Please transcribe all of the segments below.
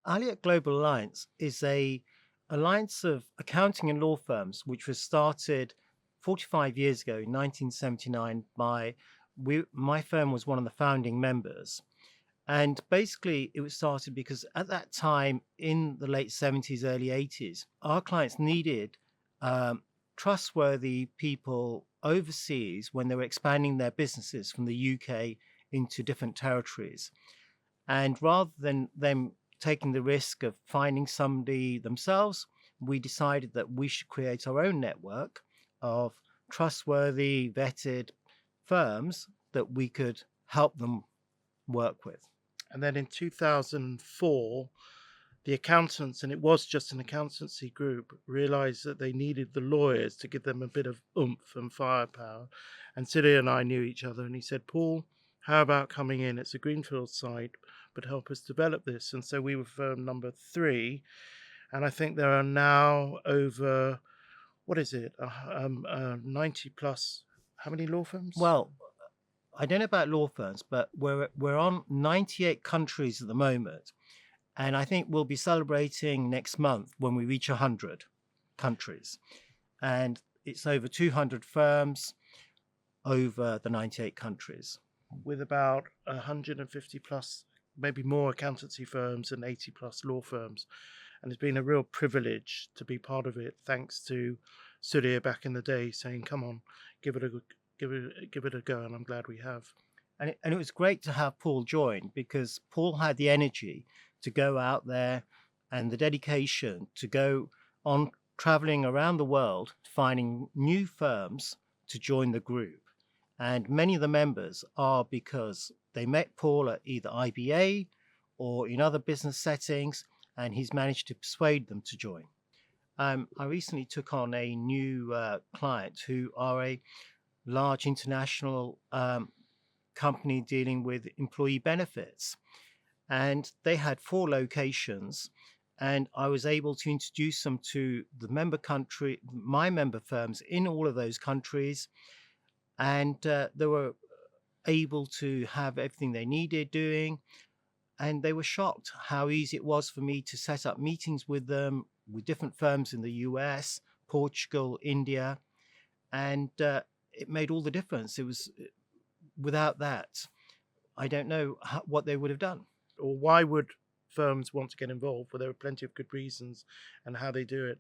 Alliott Global Alliance is a alliance of accounting and law firms, which was started 45 years ago in 1979 by my firm was one of the founding members. And basically, it was started because at that time in the late 70s, early 80s, our clients needed um, trustworthy people overseas when they were expanding their businesses from the UK into different territories. And rather than them taking the risk of finding somebody themselves, we decided that we should create our own network of trustworthy, vetted firms that we could help them work with. And then in 2004, the accountants, and it was just an accountancy group, realized that they needed the lawyers to give them a bit of oomph and firepower. And Sudheer and I knew each other, and he said, Paul, how about coming in? It's a greenfield site, but help us develop this. And so we were firm number 3. And I think there are now over, 90 plus. How many law firms? Well, I don't know about law firms, but we're on 98 countries at the moment. And I think we'll be celebrating next month when we reach 100 countries. And it's over 200 firms over the 98 countries. With about 150 plus, maybe more accountancy firms and 80 plus law firms. And it's been a real privilege to be part of it, thanks to Sudheer back in the day saying, come on, give it a go. And I'm glad we have. And it was great to have Paul join, because Paul had the energy to go out there and the dedication to go on traveling around the world, finding new firms to join the group. And many of the members are because they met Paul at either IBA or in other business settings, and he's managed to persuade them to join. I recently took on a new client who are a large international company dealing with employee benefits. And they had 4 locations, and I was able to introduce them to the my member firms in all of those countries. And they were able to have everything they needed doing. And they were shocked how easy it was for me to set up meetings with them, with different firms in the US, Portugal, India. And it made all the difference. It was without that, I don't know what they would have done. Or why would firms want to get involved? Well, there are plenty of good reasons and how they do it.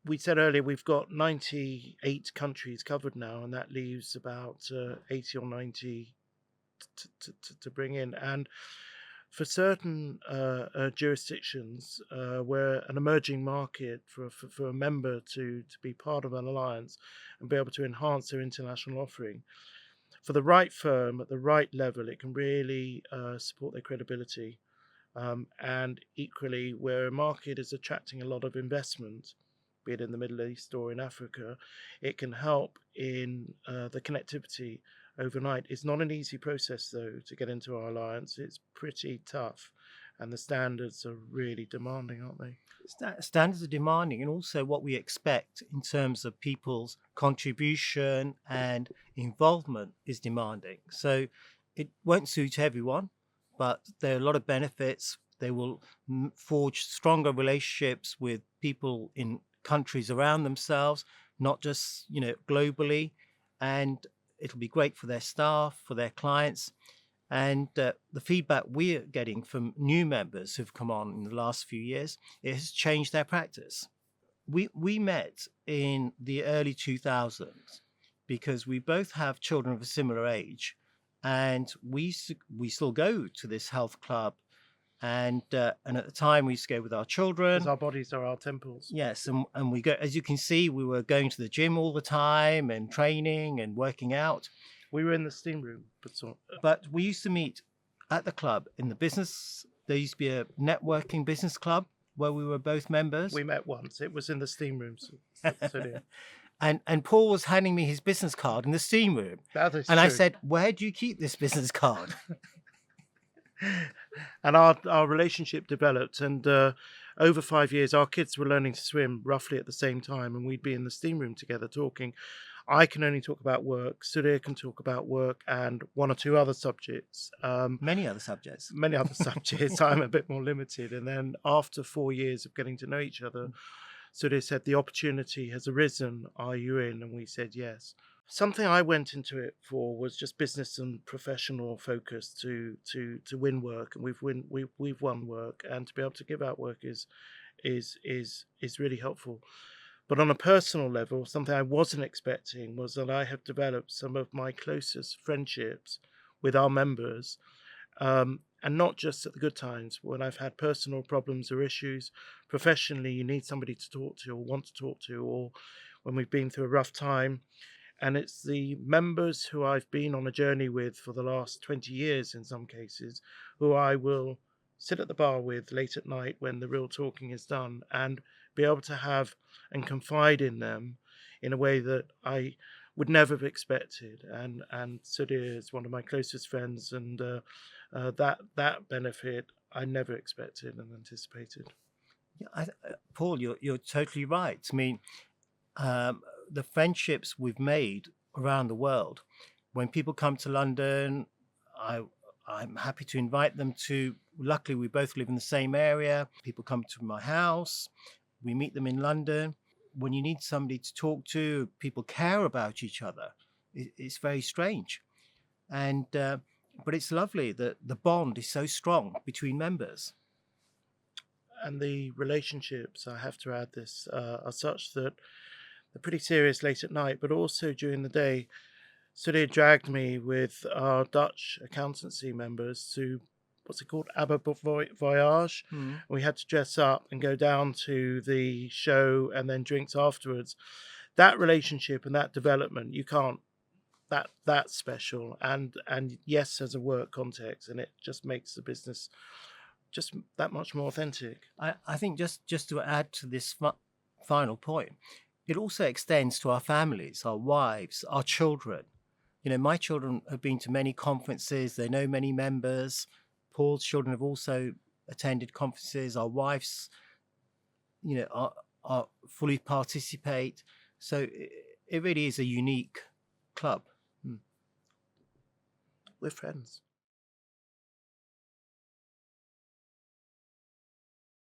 We said earlier we've got 98 countries covered now, and that leaves about 80 or 90 to bring in. And for certain jurisdictions where an emerging market for a member to be part of an alliance and be able to enhance their international offering, for the right firm at the right level, it can really support their credibility. And equally, where a market is attracting a lot of investment, be it in the Middle East or in Africa, it can help in the connectivity overnight. It's not an easy process, though, to get into our alliance. It's pretty tough, and the standards are really demanding, aren't they? Standards are demanding, and also what we expect in terms of people's contribution and involvement is demanding. So it won't suit everyone, but there are a lot of benefits. They will forge stronger relationships with people in countries around themselves, not just globally, and it'll be great for their staff, for their clients. And the feedback we're getting from new members who've come on in the last few years, it has changed their practice. We met in the early 2000s because we both have children of a similar age, and we still go to this health club. And at the time we used to go with our children. Because our bodies are our temples. Yes, and we go, as you can see, we were going to the gym all the time and training and working out. We were in the steam room, but we used to meet at the club in the business. There used to be a networking business club where we were both members. We met once. It was in the steam room. And Paul was handing me his business card in the steam room. That is and true. I said, "Where do you keep this business card?" And our relationship developed, and over 5 years, our kids were learning to swim roughly at the same time, and we'd be in the steam room together talking. I can only talk about work. Sudheer can talk about work and one or two other subjects. Many other subjects. Many other subjects. I'm a bit more limited. And then after 4 years of getting to know each other, Sudheer said, the opportunity has arisen. Are you in? And we said yes. Something I went into it for was just business and professional focus to win work, and we've won work, and to be able to give out work is really helpful. But on a personal level, something I wasn't expecting was that I have developed some of my closest friendships with our members, and not just at the good times. When I've had personal problems or issues professionally, you need somebody to talk to or want to talk to, or when we've been through a rough time. And it's the members who I've been on a journey with for the last 20 years in some cases, who I will sit at the bar with late at night when the real talking is done, and be able to have and confide in them in a way that I would never have expected. And Sudheer is one of my closest friends, and that benefit I never expected and anticipated. Yeah, Paul, you're totally right. I mean, the friendships we've made around the world, when people come to London, I'm happy to invite them to. Luckily, we both live in the same area. People come to my house. We meet them in London. When you need somebody to talk to, people care about each other. It's very strange, and but it's lovely that the bond is so strong between members. And the relationships, I have to add this, are such that they're pretty serious late at night, but also during the day. Sudheer dragged me with our Dutch accountancy members to, what's it called, ABBA Voyage. We had to dress up and go down to the show and then drinks afterwards. That relationship and that development, you can't, that's special. And yes, there's a work context, and it just makes the business just that much more authentic. I think just to add to this final point, it also extends to our families, our wives, our children. You know, my children have been to many conferences. They know many members. Paul's children have also attended conferences. Our wives, you know, are fully participate. So it really is a unique club. We're friends.